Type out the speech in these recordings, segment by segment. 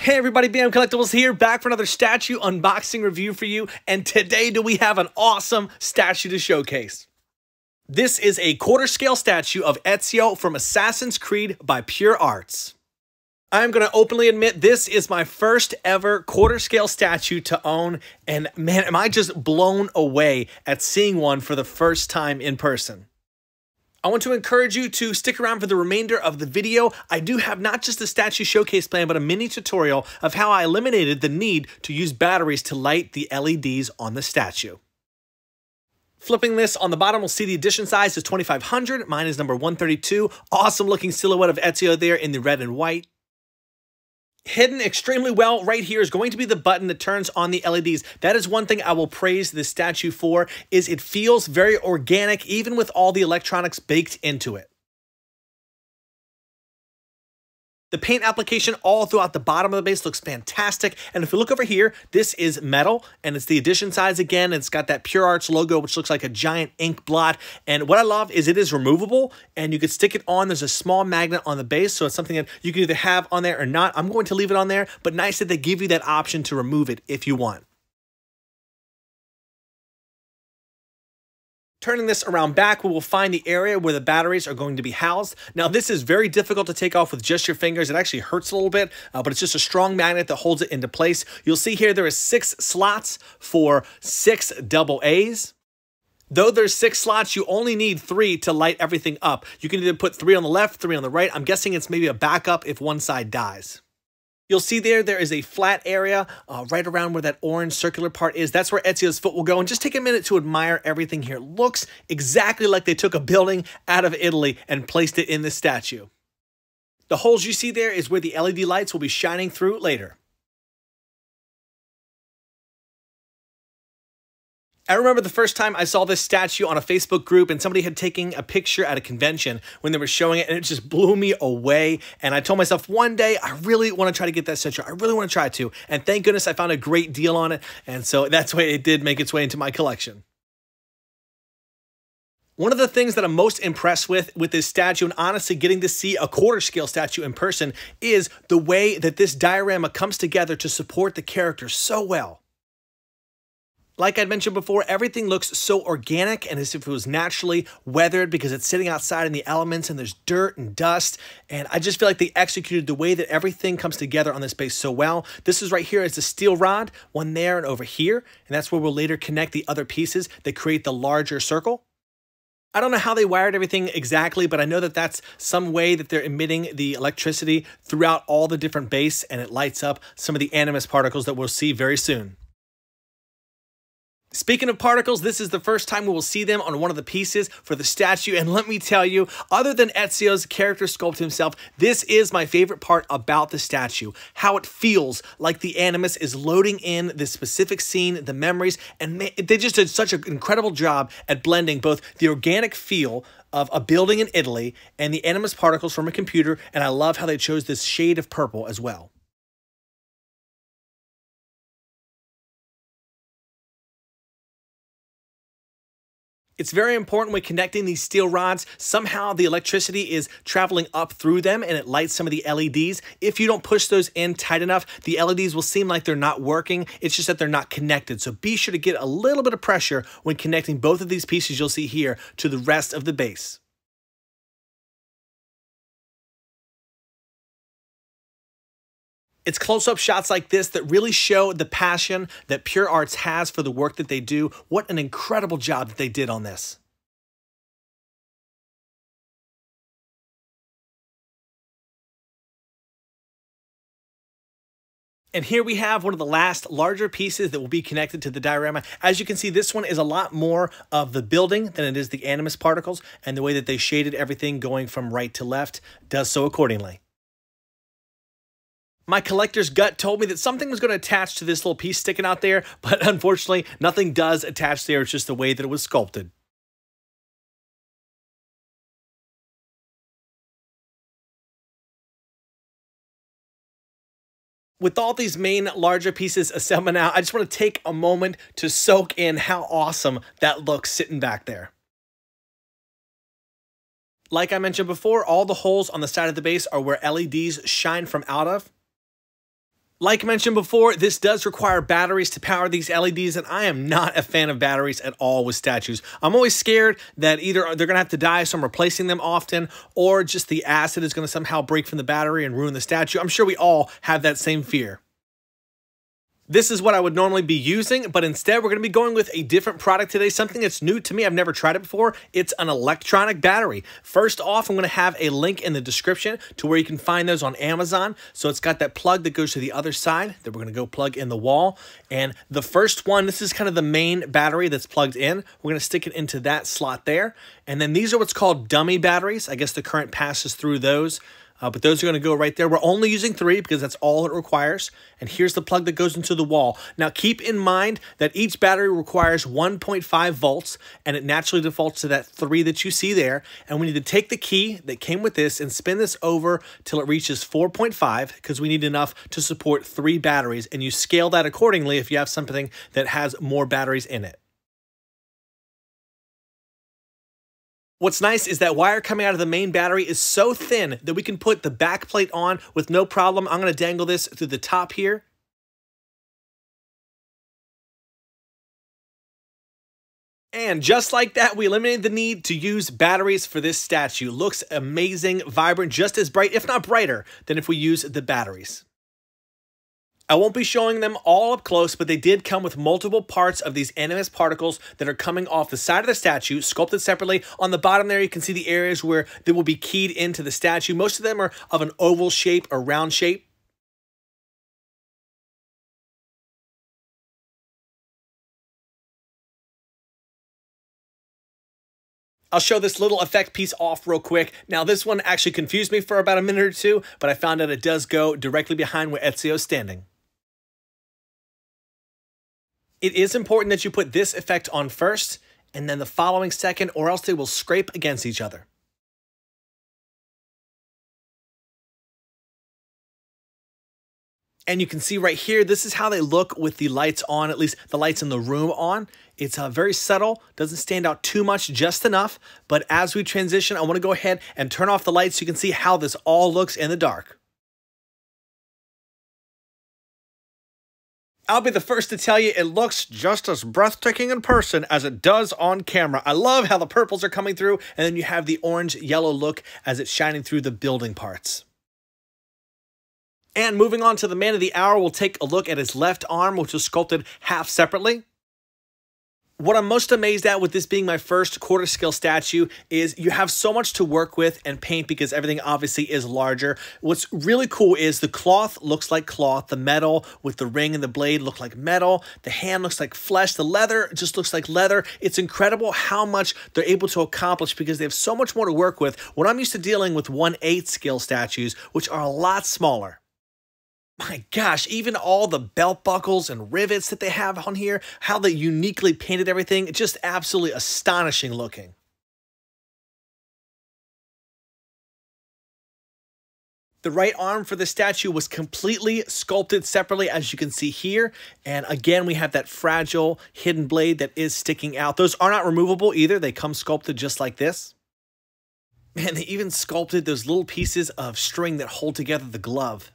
Hey everybody, BAM Collectibles here, back for another statue unboxing review for you, and today we have an awesome statue to showcase. This is a quarter scale statue of Ezio from Assassin's Creed by PureArts. I'm going to openly admit this is my first ever quarter scale statue to own, and man, am I just blown away at seeing one for the first time in person. I want to encourage you to stick around for the remainder of the video. I do have not just a statue showcase plan, but a mini tutorial of how I eliminated the need to use batteries to light the LEDs on the statue. Flipping this on the bottom, we'll see the edition size is 2500. Mine is number 132. Awesome looking silhouette of Ezio there in the red and white. Hidden extremely well right here is going to be the button that turns on the LEDs. That is one thing I will praise this statue for, is it feels very organic even with all the electronics baked into it. The paint application all throughout the bottom of the base looks fantastic. And if we look over here, this is metal and it's the edition size again. It's got that PureArts logo, which looks like a giant ink blot. And what I love is it is removable and you can stick it on. There's a small magnet on the base. So it's something that you can either have on there or not. I'm going to leave it on there, but nice that they give you that option to remove it if you want. Turning this around back, we will find the area where the batteries are going to be housed. Now, this is very difficult to take off with just your fingers. It actually hurts a little bit, but it's just a strong magnet that holds it into place. You'll see here there is 6 slots for 6 double A's. Though there's 6 slots, you only need 3 to light everything up. You can either put 3 on the left, 3 on the right. I'm guessing it's maybe a backup if one side dies. You'll see there is a flat area right around where that orange circular part is. That's where Ezio's foot will go. And just take a minute to admire everything here. It looks exactly like they took a building out of Italy and placed it in this statue. The holes you see there is where the LED lights will be shining through later. I remember the first time I saw this statue on a Facebook group and somebody had taken a picture at a convention when they were showing it and it just blew me away. And I told myself one day, I really want to try to get that statue. I really want to try to. And thank goodness I found a great deal on it. And so that's why it did make its way into my collection. One of the things that I'm most impressed with this statue, and honestly getting to see a quarter scale statue in person, is the way that this diorama comes together to support the character so well. Like I'd mentioned before, everything looks so organic and as if it was naturally weathered because it's sitting outside in the elements and there's dirt and dust. And I just feel like they executed the way that everything comes together on this base so well. This is right here is the steel rod, one there and over here. And that's where we'll later connect the other pieces that create the larger circle. I don't know how they wired everything exactly, but I know that that's some way that they're emitting the electricity throughout all the different base and it lights up some of the animus particles that we'll see very soon. Speaking of particles, this is the first time we will see them on one of the pieces for the statue, and let me tell you, other than Ezio's character sculpt himself, this is my favorite part about the statue, how it feels like the animus is loading in the specific scene, the memories, and they just did such an incredible job at blending both the organic feel of a building in Italy and the animus particles from a computer, and I love how they chose this shade of purple as well. It's very important when connecting these steel rods, somehow the electricity is traveling up through them and it lights some of the LEDs. If you don't push those in tight enough, the LEDs will seem like they're not working. It's just that they're not connected. So be sure to get a little bit of pressure when connecting both of these pieces you'll see here to the rest of the base. It's close-up shots like this that really show the passion that PureArts has for the work that they do. What an incredible job that they did on this. And here we have one of the last larger pieces that will be connected to the diorama. As you can see, this one is a lot more of the building than it is the animus particles, and the way that they shaded everything going from right to left does so accordingly. My collector's gut told me that something was going to attach to this little piece sticking out there, but unfortunately, nothing does attach there. It's just the way that it was sculpted. With all these main larger pieces assembled now, I just want to take a moment to soak in how awesome that looks sitting back there. Like I mentioned before, all the holes on the side of the base are where LEDs shine from out of. Like mentioned before, this does require batteries to power these LEDs, and I am not a fan of batteries at all with statues. I'm always scared that either they're going to have to die, so I'm replacing them often, or just the acid is going to somehow break from the battery and ruin the statue. I'm sure we all have that same fear. This is what I would normally be using, but instead we're going to be going with a different product today, something that's new to me. I've never tried it before. It's an electronic battery. First off, I'm going to have a link in the description to where you can find those on Amazon. So it's got that plug that goes to the other side that we're going to go plug in the wall. And the first one, this is kind of the main battery that's plugged in. We're going to stick it into that slot there. And then these are what's called dummy batteries. I guess the current passes through those. But those are going to go right there. We're only using 3 because that's all it requires. And here's the plug that goes into the wall. Now keep in mind that each battery requires 1.5 volts and it naturally defaults to that 3 that you see there. And we need to take the key that came with this and spin this over till it reaches 4.5 because we need enough to support 3 batteries. And you scale that accordingly if you have something that has more batteries in it. What's nice is that wire coming out of the main battery is so thin that we can put the back plate on with no problem. I'm going to dangle this through the top here. And just like that, we eliminated the need to use batteries for this statue. Looks amazing, vibrant, just as bright, if not brighter, than if we use the batteries. I won't be showing them all up close, but they did come with multiple parts of these animus particles that are coming off the side of the statue, sculpted separately. On the bottom there, you can see the areas where they will be keyed into the statue. Most of them are of an oval shape or round shape. I'll show this little effect piece off real quick. Now, this one actually confused me for about a minute or two, but I found out it does go directly behind where Ezio's standing. It is important that you put this effect on first and then the following second, or else they will scrape against each other. And you can see right here, this is how they look with the lights on, at least the lights in the room on. It's very subtle, doesn't stand out too much, just enough. But as we transition, I want to go ahead and turn off the lights so you can see how this all looks in the dark. I'll be the first to tell you it looks just as breathtaking in person as it does on camera. I love how the purples are coming through, and then you have the orange-yellow look as it's shining through the building parts. And moving on to the man of the hour, we'll take a look at his left arm, which was sculpted half separately. What I'm most amazed at with this being my first quarter scale statue is you have so much to work with and paint because everything obviously is larger. What's really cool is the cloth looks like cloth. The metal with the ring and the blade look like metal. The hand looks like flesh. The leather just looks like leather. It's incredible how much they're able to accomplish because they have so much more to work with when I'm used to dealing with 1/8 scale statues, which are a lot smaller. My gosh, even all the belt buckles and rivets that they have on here, how they uniquely painted everything, it's just absolutely astonishing looking. The right arm for the statue was completely sculpted separately, as you can see here. And again, we have that fragile hidden blade that is sticking out. Those are not removable either. They come sculpted just like this. Man, they even sculpted those little pieces of string that hold together the glove.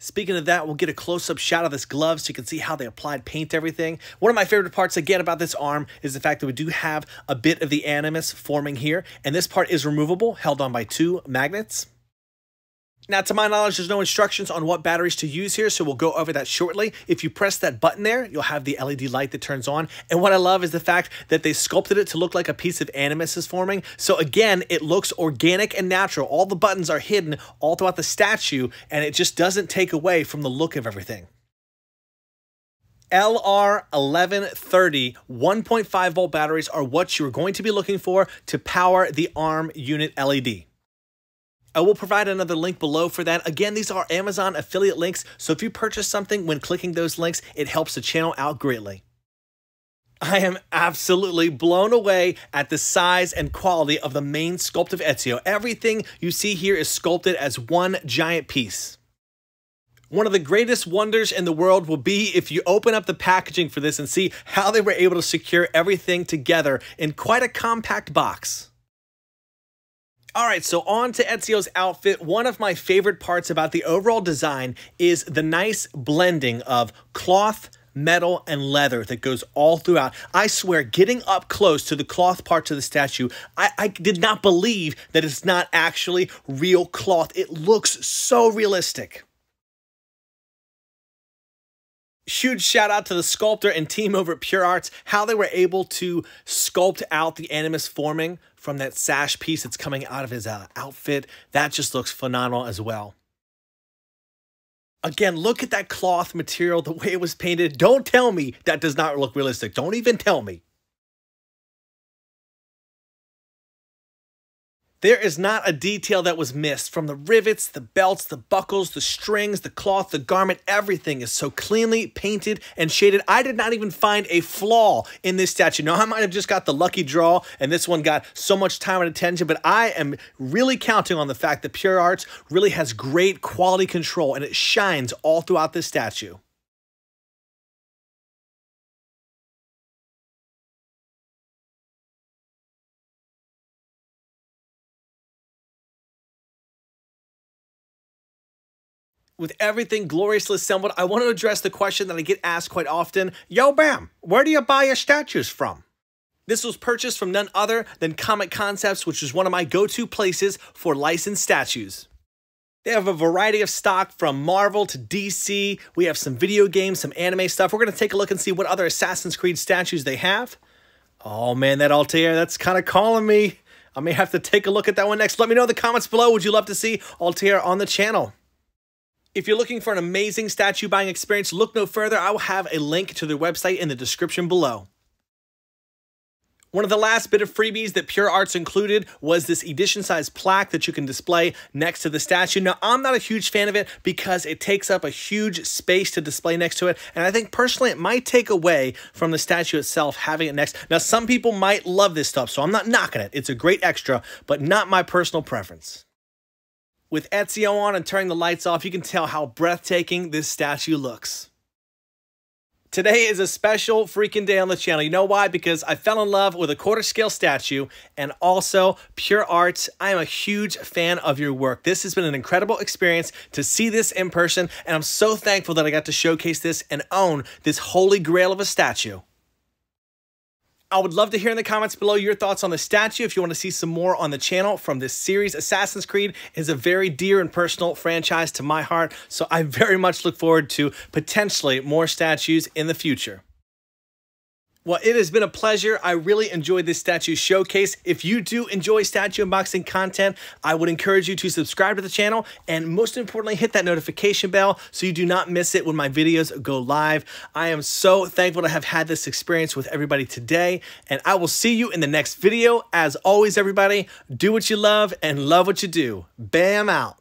Speaking of that, we'll get a close-up shot of this glove so you can see how they applied paint to everything. One of my favorite parts, again, about this arm is the fact that we do have a bit of the animus forming here, and this part is removable, held on by 2 magnets. Now, to my knowledge, there's no instructions on what batteries to use here, so we'll go over that shortly. If you press that button there, you'll have the LED light that turns on. And what I love is the fact that they sculpted it to look like a piece of animus is forming. So again, it looks organic and natural. All the buttons are hidden all throughout the statue, and it just doesn't take away from the look of everything. LR1130 1.5 volt batteries are what you're going to be looking for to power the arm unit LED. I will provide another link below for that. Again, these are Amazon affiliate links, so if you purchase something when clicking those links, it helps the channel out greatly. I am absolutely blown away at the size and quality of the main sculpt of Ezio. Everything you see here is sculpted as one giant piece. One of the greatest wonders in the world will be if you open up the packaging for this and see how they were able to secure everything together in quite a compact box. All right, so on to Ezio's outfit. One of my favorite parts about the overall design is the nice blending of cloth, metal, and leather that goes all throughout. I swear, getting up close to the cloth parts of the statue, I did not believe that it's not actually real cloth. It looks so realistic. Huge shout out to the sculptor and team over at PureArts, how they were able to sculpt out the animus forming from that sash piece that's coming out of his outfit. That just looks phenomenal as well. Again, look at that cloth material, the way it was painted. Don't tell me that does not look realistic. Don't even tell me. There is not a detail that was missed. From the rivets, the belts, the buckles, the strings, the cloth, the garment, everything is so cleanly painted and shaded. I did not even find a flaw in this statue. Now, I might have just got the lucky draw and this one got so much time and attention, but I am really counting on the fact that PureArts really has great quality control and it shines all throughout this statue. With everything gloriously assembled, I want to address the question that I get asked quite often. Yo, Bam, where do you buy your statues from? This was purchased from none other than Comic Concepts, which is one of my go-to places for licensed statues. They have a variety of stock from Marvel to DC. We have some video games, some anime stuff. We're going to take a look and see what other Assassin's Creed statues they have. Oh man, that Altair, that's kind of calling me. I may have to take a look at that one next. Let me know in the comments below. Would you love to see Altair on the channel? If you're looking for an amazing statue buying experience, look no further. I will have a link to their website in the description below. One of the last bit of freebies that PureArts included was this edition-sized plaque that you can display next to the statue. Now, I'm not a huge fan of it because it takes up a huge space to display next to it, and I think personally it might take away from the statue itself having it next. Now, some people might love this stuff, so I'm not knocking it. It's a great extra, but not my personal preference. With Ezio on and turning the lights off, you can tell how breathtaking this statue looks. Today is a special freaking day on the channel. You know why? Because I fell in love with a quarter scale statue and also PureArts. I am a huge fan of your work. This has been an incredible experience to see this in person, and I'm so thankful that I got to showcase this and own this holy grail of a statue. I would love to hear in the comments below your thoughts on the statue. If you want to see some more on the channel from this series, Assassin's Creed is a very dear and personal franchise to my heart, so I very much look forward to potentially more statues in the future. Well, it has been a pleasure. I really enjoyed this statue showcase. If you do enjoy statue unboxing content, I would encourage you to subscribe to the channel and most importantly, hit that notification bell so you do not miss it when my videos go live. I am so thankful to have had this experience with everybody today, and I will see you in the next video. As always, everybody, do what you love and love what you do. Bam out.